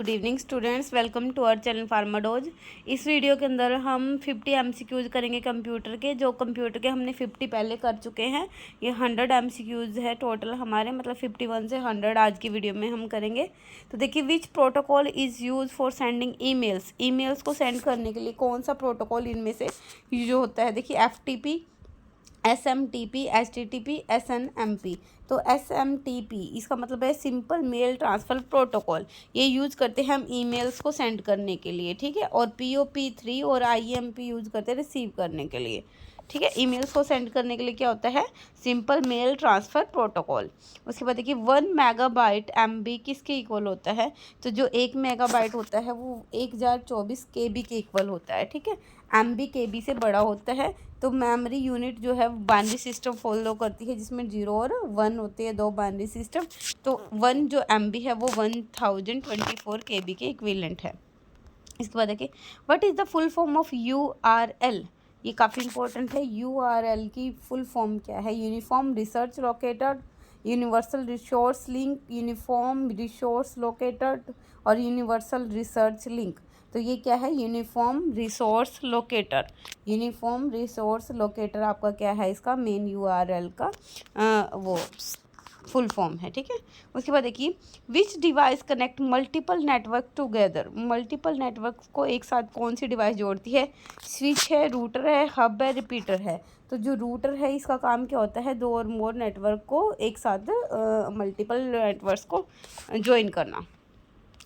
Good evening students, welcome to our channel Pharmadose. इस video के अंदर हम 50 एमसीक्यूज़ करेंगे कंप्यूटर के। जो कंप्यूटर के हमने 50 पहले कर चुके हैं। ये 100 एमसीक्यूज़ है टोटल हमारे, मतलब 51 से 100 आज की वीडियो में हम करेंगे। तो देखिए, विच protocol is use for sending emails. Emails को सेंड करने के लिए कौन सा प्रोटोकॉल इनमें से यूज होता है। देखिए, FTP, SMTP, HTTP, SNMP। तो SMTP इसका मतलब है सिंपल मेल ट्रांसफ़र प्रोटोकॉल। ये यूज़ करते हैं हम ईमेल्स को सेंड करने के लिए, ठीक है। और POP3 और IMP यूज़ करते हैं रिसीव करने के लिए, ठीक है। ईमेल्स को सेंड करने के लिए क्या होता है, सिंपल मेल ट्रांसफ़र प्रोटोकॉल। उसके बाद देखिए 1 मेगाबाइट MB किसके इक्वल होता है। तो जो 1 मेगाबाइट होता है वो 1024 KB के इक्वल होता है, ठीक है। MB KB से बड़ा होता है। तो मेमोरी यूनिट जो है बाइनरी सिस्टम फॉलो करती है, जिसमें 0 और 1 होते हैं, दो बाइनरी सिस्टम। तो 1 जो MB है वो 1024 KB के इक्विवेलेंट है। इसके बाद देखिए, what is the full form of URL। ये काफ़ी इंपॉर्टेंट है। URL की फुल फॉर्म क्या है। Uniform research locator, universal resource link, uniform resource locator और यूनिवर्सल रिसर्च लिंक। तो ये क्या है, uniform resource locator. Uniform resource locator आपका क्या है, इसका मेन URL का वो फुल फॉर्म है, ठीक है। उसके बाद देखिए, विच device connect multiple network together. Multiple network को एक साथ कौन सी डिवाइस जोड़ती है। स्विच है, रूटर है, हब है, रिपीटर है। तो जो रूटर है इसका काम क्या होता है, दो और मोर नेटवर्क को एक साथ मल्टीपल नेटवर्क्स को ज्वाइन करना।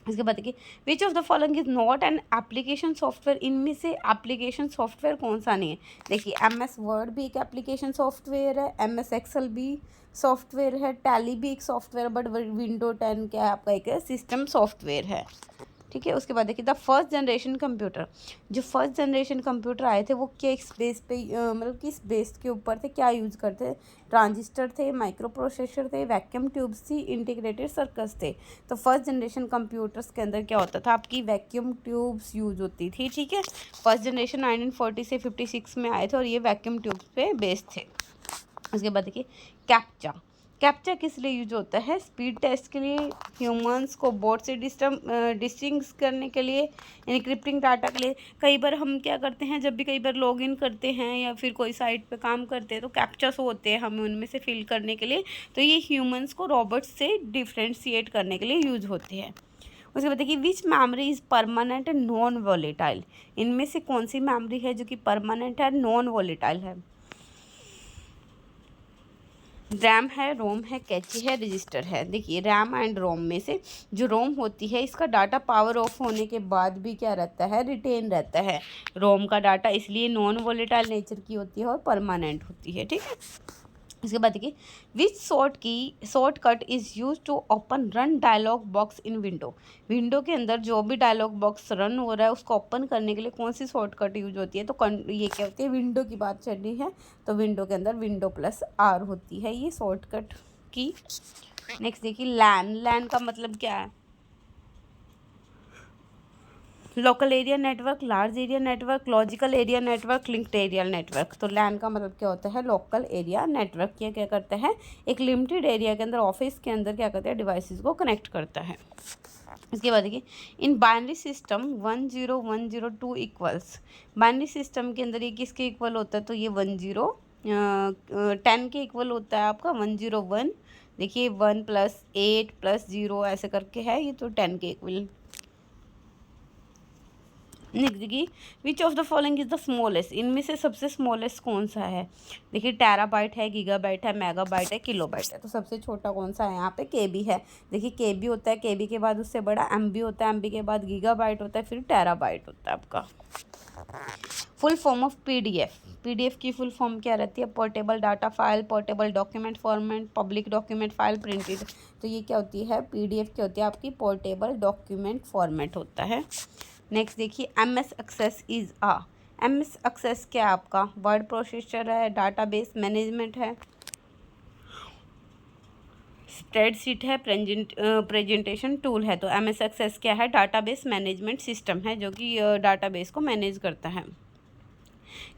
इसके बाद देखिए, which of the following is not an application software. इनमें से एप्लीकेशन सॉफ्टवेयर कौन सा नहीं है। देखिए, MS वर्ड भी एक एप्लीकेशन सॉफ्टवेयर है, MS एक्सेल भी सॉफ्टवेयर है, टैली भी एक सॉफ्टवेयर, बट विंडो 10 क्या है आपका, एक सिस्टम सॉफ्टवेयर है, ठीक है। उसके बाद देखिए, द फर्स्ट जनरेशन कंप्यूटर। जो फर्स्ट जनरेशन कंप्यूटर आए थे वो किस बेस पे, मतलब किस बेस के ऊपर थे, क्या यूज़ करते थे। ट्रांजिस्टर थे, माइक्रो प्रोसेसर थे, वैक्यूम ट्यूब्स थी, इंटीग्रेटेड सर्किट्स थे। तो फर्स्ट जनरेशन कंप्यूटर्स के अंदर क्या होता था, आपकी वैक्यूम ट्यूब्स यूज होती थी, ठीक है। फर्स्ट जनरेशन 1940 से 56 में आए थे और ये वैक्यूम ट्यूब्स पे बेस्ड थे। उसके बाद देखिए, कैप्चा। कैप्चा किस लिए यूज होता है, स्पीड टेस्ट के लिए, ह्यूमंस को बोर्ड से डिस्टिंग्विश करने के लिए, इनक्रिप्टिंग डाटा के लिए। कई बार हम क्या करते हैं, जब भी कई बार लॉगिन करते हैं या फिर कोई साइट पे काम करते हैं तो कैप्चास होते हैं हमें उनमें से फिल करने के लिए। तो ये ह्यूमंस को रोबोट्स से डिफ्रेंशिएट करने के लिए यूज होते हैं। उसके बाद देखिए, which memory is permanent and non volatile. इनमें से कौन सी मेमोरी है जो कि परमानेंट है, नॉन वॉलेटाइल है। रैम है, रोम है, कैची है, रजिस्टर है। देखिए, रैम एंड रोम में से जो रोम होती है इसका डाटा पावर ऑफ होने के बाद भी क्या रहता है, रिटेन रहता है। रोम का डाटा इसलिए नॉन वोलेटाइल नेचर की होती है और परमानेंट होती है, ठीक है। इसके बाद देखिए, which shortcut is use to open run dialog box in window. Window के अंदर जो भी डायलॉग बॉक्स रन हो रहा है उसको ओपन करने के लिए कौन सी शॉर्टकट यूज होती है। तो ये क्या होती है, विंडो की बात चल रही है तो विंडो के अंदर Window+R होती है ये शॉर्टकट की। नेक्स्ट देखिए, लैन का मतलब क्या है, local area network, large area network, logical area network, linked area network. तो लैन का मतलब क्या होता है, लोकल एरिया नेटवर्क। ये क्या करता है, एक लिमिटेड एरिया के अंदर, ऑफिस के अंदर क्या करता है, डिवाइसेस को कनेक्ट करता है। इसके बाद देखिए, in binary system 10102 equals. Binary system के अंदर ये किसके इक्वल होता है, तो ये 10 के इक्वल होता है आपका 101। देखिए 1 + 8 + 0 ऐसे करके है ये, तो 10 के इक्वल। नेक्स्ट देखिए, which of the following is the smallest. इनमें से सबसे स्मॉलेस्ट कौन सा है। देखिए, टेराबाइट है, गीगाबाइट है, मेगाबाइट है, किलोबाइट है। तो सबसे छोटा कौन सा है यहाँ पे, KB है। देखिए, KB होता है, KB के बाद उससे बड़ा MB होता है, MB के बाद गीगाबाइट होता है, फिर टेराबाइट होता है आपका। Full form of PDF। PDF की फुल फॉर्म क्या रहती है, portable data file, portable document format, public document file, printed. तो ये क्या होती है, PDF क्या होती है आपकी, पोर्टेबल डॉक्यूमेंट फॉर्मेट होता है। नेक्स्ट देखिए, MS access is MS access क्या है आपका, वर्ड प्रोसेसर है, डाटाबेस मैनेजमेंट है, स्प्रेडशीट है, प्रेजेंटेशन टूल है। तो MS एक्सेस क्या है, डाटाबेस मैनेजमेंट सिस्टम है जो कि डाटाबेस को मैनेज करता है।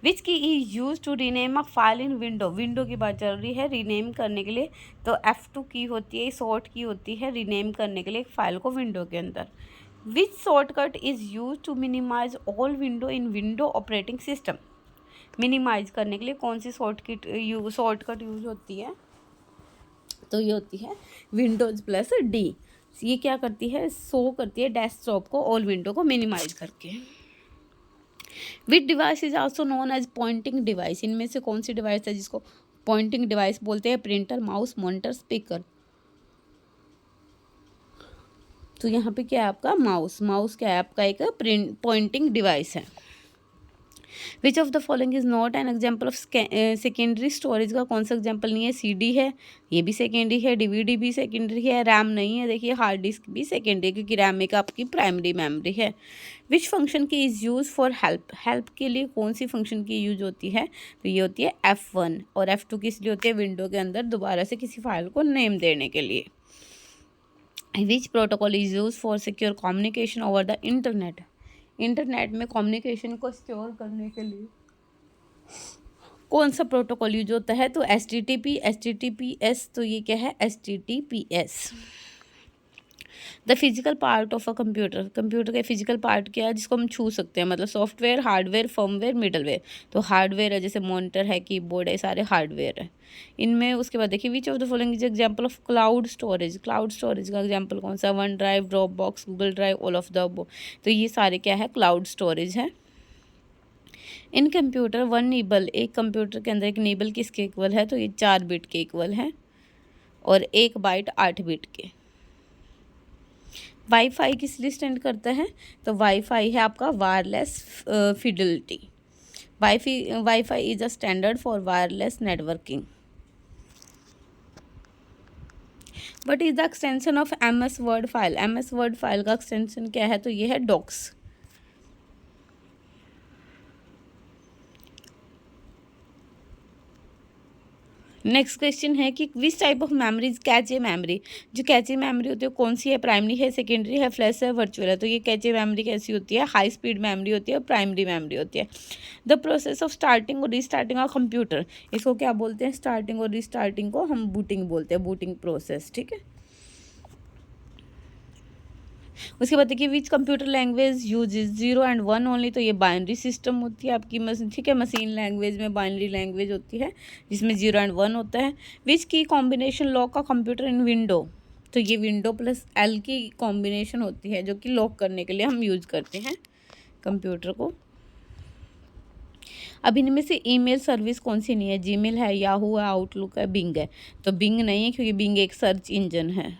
Which key is use to rename a file in window की बात चल रही है, रीनेम करने के लिए। तो F2 की होती है, शॉर्ट की होती है रीनेम करने के लिए एक फाइल को विंडो के अंदर। Which shortcut is use to minimize all window in window operating system. Minimize करने के लिए कौन सी शॉर्टकट यूज होती है, तो ये होती है विंडोज प्लस डी। ये क्या करती है, शो करती है डेस्कटॉप को ऑल विंडो को मिनिमाइज करके। Which device is also known as pointing device. इनमें से कौन सी डिवाइस है जिसको पॉइंटिंग डिवाइस बोलते हैं? Printer, mouse, monitor, speaker. तो यहाँ पे क्या है आपका माउस क्या है आपका एक पॉइंटिंग डिवाइस है। विच of the following is not an example of secondary storage का कौन सा एग्जाम्पल नहीं है? CD है, ये भी सेकेंडरी है, DVD भी सेकेंडरी है, रैम नहीं है, देखिए हार्ड डिस्क भी सेकेंडरी क्योंकि रैम एक आपकी प्राइमरी मेमोरी है। विच फंक्शन की इज़ यूज फॉर हेल्प के लिए कौन सी फंक्शन की यूज होती है? तो ये होती है F1 और F2 किस लिए होती है? विंडो के अंदर दोबारा से किसी फाइल को नेम देने के लिए। विच protocol is use for secure communication over the internet. Internet में कम्युनिकेशन को सिक्योर करने के लिए कौन सा प्रोटोकॉल यूज होता है? तो HTTPS। तो ये क्या है? HTTPS। The physical part of a computer. Computer का फिजिकल पार्ट क्या है जिसको हम छू सकते हैं? मतलब सॉफ्टवेयर, हार्डवेयर, फर्मवेयर, मिडलवेयर। तो हार्डवेयर है, जैसे मॉनिटर है, कीबोर्ड है, सारे हार्डवेयर है इनमें। उसके बाद देखिए which of the following is example of cloud storage. Cloud storage का एग्जाम्पल कौन सा? One drive, drop box, Google drive, all of the above. तो ये सारे क्या है? क्लाउड स्टोरेज है। इन कंप्यूटर वन नीबल, एक कंप्यूटर के अंदर एक नीबल किसके इक्वल है? तो ये 4 बिट के इक्वल है और 1 बाइट 8 बिट के। वाईफाई किस लिए स्टैंड करता है? तो वाईफाई है आपका wireless Fidelity. Wifi is a standard for wireless networking. What is the extension of MS word file. MS word file का एक्सटेंशन क्या है? तो ये है डॉक्स। नेक्स्ट क्वेश्चन है कि which type of memories cache memory. जो कैचे मेमोरी होती है कौन सी है? प्राइमरी है, सेकेंडरी है, फ्लैश है, वर्चुअल है। तो ये कैचे मेमोरी कैसी होती है? हाई स्पीड मेमोरी होती है, प्राइमरी मेमोरी होती है। द प्रोसेस ऑफ स्टार्टिंग और रीस्टार्टिंग ऑफ कंप्यूटर, इसको क्या बोलते हैं? स्टार्टिंग और रीस्टार्टिंग को हम बूटिंग बोलते हैं, बूटिंग प्रोसेस। ठीक है। उसके बाद देखिए which computer language use 0 and 1 only. तो ये बाइनरी सिस्टम होती है आपकी मशीन। ठीक है, मशीन लैंग्वेज में बाइनरी लैंग्वेज होती है जिसमें 0 and 1 होता है। विच की कॉम्बिनेशन लॉक का कंप्यूटर इन विंडो। तो ये विंडो प्लस L की कॉम्बिनेशन होती है जो कि लॉक करने के लिए हम यूज करते हैं कंप्यूटर को। अब इनमें से ईमेल सर्विस कौन सी नहीं है? जीमेल है, याहू है, आउटलुक है, बिंग है। तो बिंग नहीं है क्योंकि बिंग एक सर्च इंजन है।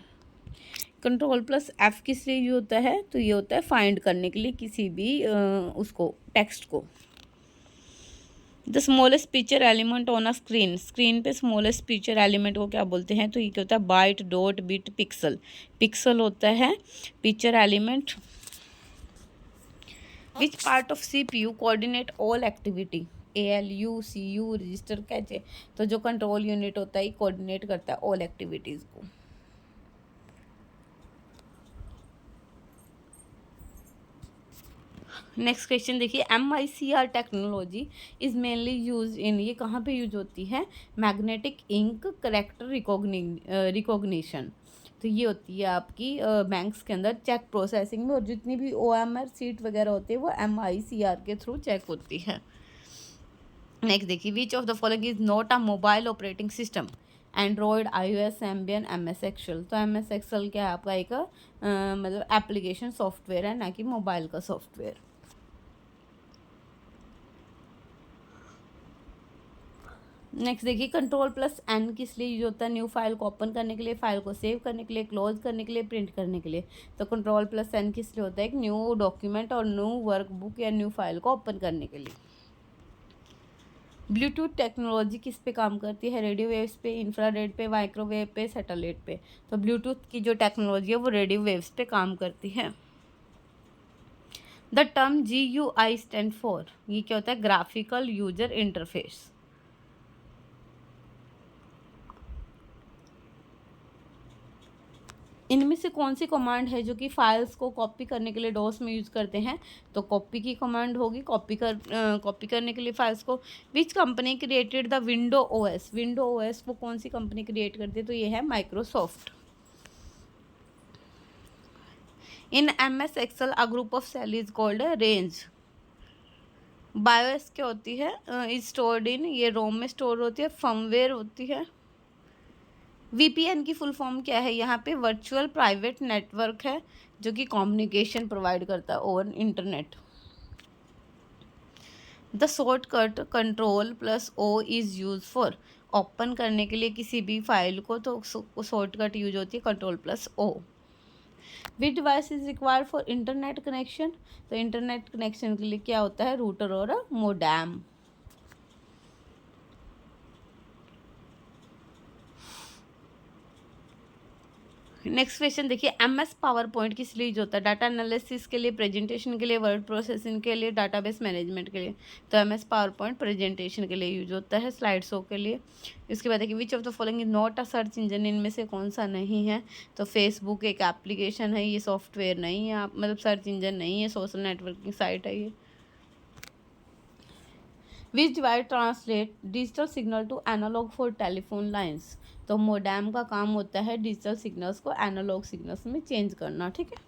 कंट्रोल प्लस F किस लिए यूज होता है? तो ये होता है फाइंड करने के लिए किसी भी उसको टेक्स्ट को। The smallest picture element on a screen. Screen पे स्मॉलेस्ट पिक्चर एलिमेंट को क्या बोलते हैं? तो ये क्या होता है? Byte, dot, bit, pixel. Pixel होता है picture element. Which part of CPU coordinate all activity. ALU, CU, register, cache. तो जो कंट्रोल यूनिट होता है कोऑर्डिनेट करता है ऑल एक्टिविटीज़ को। नेक्स्ट क्वेश्चन देखिए MICR technology is mainly use in. ये कहाँ पे यूज होती है? Magnetic ink character recognition. तो ये होती है आपकी बैंक्स के अंदर चेक प्रोसेसिंग में, और जितनी भी OMR सीट वगैरह होती है वो MICR के थ्रू चेक होती है। नेक्स्ट देखिए which of the following is not a mobile operating system. Android, iOS, Symbian, MS Excel. तो MS एक्सेल क्या है आपका एक मतलब एप्लीकेशन सॉफ्टवेयर है, ना कि मोबाइल का सॉफ्टवेयर। नेक्स्ट देखिए कंट्रोल प्लस N किस लिए यूज होता है? न्यू फाइल को ओपन करने के लिए, फाइल को सेव करने के लिए, क्लोज करने के लिए, प्रिंट करने के लिए। तो कंट्रोल प्लस N किस लिए होता है? एक न्यू डॉक्यूमेंट और न्यू वर्कबुक या न्यू फाइल को ओपन करने के लिए। ब्लूटूथ टेक्नोलॉजी किस पे काम करती है? रेडियो वेव्स पे, इंफ्रारेड पे, माइक्रोवेव पे, सैटेलाइट पे। तो ब्लूटूथ की जो टेक्नोलॉजी है वो रेडियो वेव्स पे काम करती है। The term GUI stand for. ये क्या होता है? Graphical user interface. इनमें से कौन सी कमांड है जो कि फाइल्स को कॉपी करने के लिए डॉस में यूज करते हैं? तो कॉपी की कमांड होगी, कॉपी करने के लिए फाइल्स को। Which company created the window OS। Window OS वो कौन सी कंपनी क्रिएट करती है? तो ये है Microsoft. In MS Excel a group of cell is called a range. BIOS क्या होती है, इज स्टोर्ड इन, ये रोम में स्टोर होती है, फर्मवेयर होती है। VPN की फुल फॉर्म क्या है, यहाँ पे वर्चुअल प्राइवेट नेटवर्क है जो कि कम्युनिकेशन प्रोवाइड करता है over internet. The shortcut Ctrl+O is use for, open करने के लिए किसी भी फाइल को तो शॉर्टकट यूज होती है Ctrl+O। Which device is required for internet connection, तो इंटरनेट कनेक्शन के लिए क्या होता है, रूटर और मोडेम। नेक्स्ट क्वेश्चन देखिए, MS पावर पॉइंट किस लिए यूज होता है, डाटा एनालिसिस के लिए, प्रेजेंटेशन के लिए, वर्ड प्रोसेसिंग के लिए, डाटाबेस मैनेजमेंट के लिए। तो MS पावर पॉइंट प्रेजेंटेशन के लिए यूज होता है, स्लाइड शो के लिए। इसके बाद देखिए, which of the following is not a search engine, इनमें से कौन सा नहीं है, तो फेसबुक एक एप्लीकेशन है, ये सॉफ्टवेयर नहीं है, आप मतलब सर्च इंजन नहीं है, सोशल नेटवर्किंग साइट है ये। Which device translate digital signal to analog for telephone lines, तो मोडेम का काम होता है डिजिटल सिग्नल्स को एनालॉग सिग्नल्स में चेंज करना, ठीक है।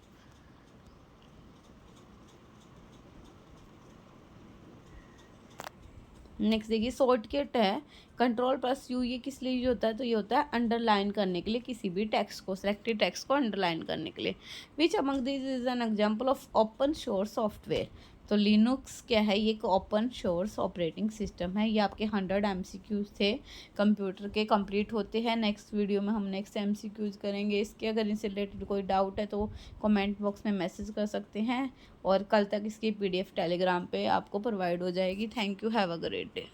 नेक्स्ट देखिए, शॉर्टकट है Ctrl+U, ये किस लिए यूज होता है, तो ये होता है अंडरलाइन करने के लिए, किसी भी टेक्स्ट को, सिलेक्टेड टेक्स्ट को अंडरलाइन करने के लिए। Which among this is an example of open source software, तो लिनक्स क्या है, ये एक ओपन सोर्स ऑपरेटिंग सिस्टम है। ये आपके 100 MCQs थे कंप्यूटर के, कंप्लीट होते हैं। नेक्स्ट वीडियो में हम नेक्स्ट MCQs करेंगे इसके। अगर इनसे रिलेटेड कोई डाउट है तो कमेंट बॉक्स में मैसेज कर सकते हैं, और कल तक इसकी PDF टेलीग्राम पे आपको प्रोवाइड हो जाएगी। Thank you, have a great day.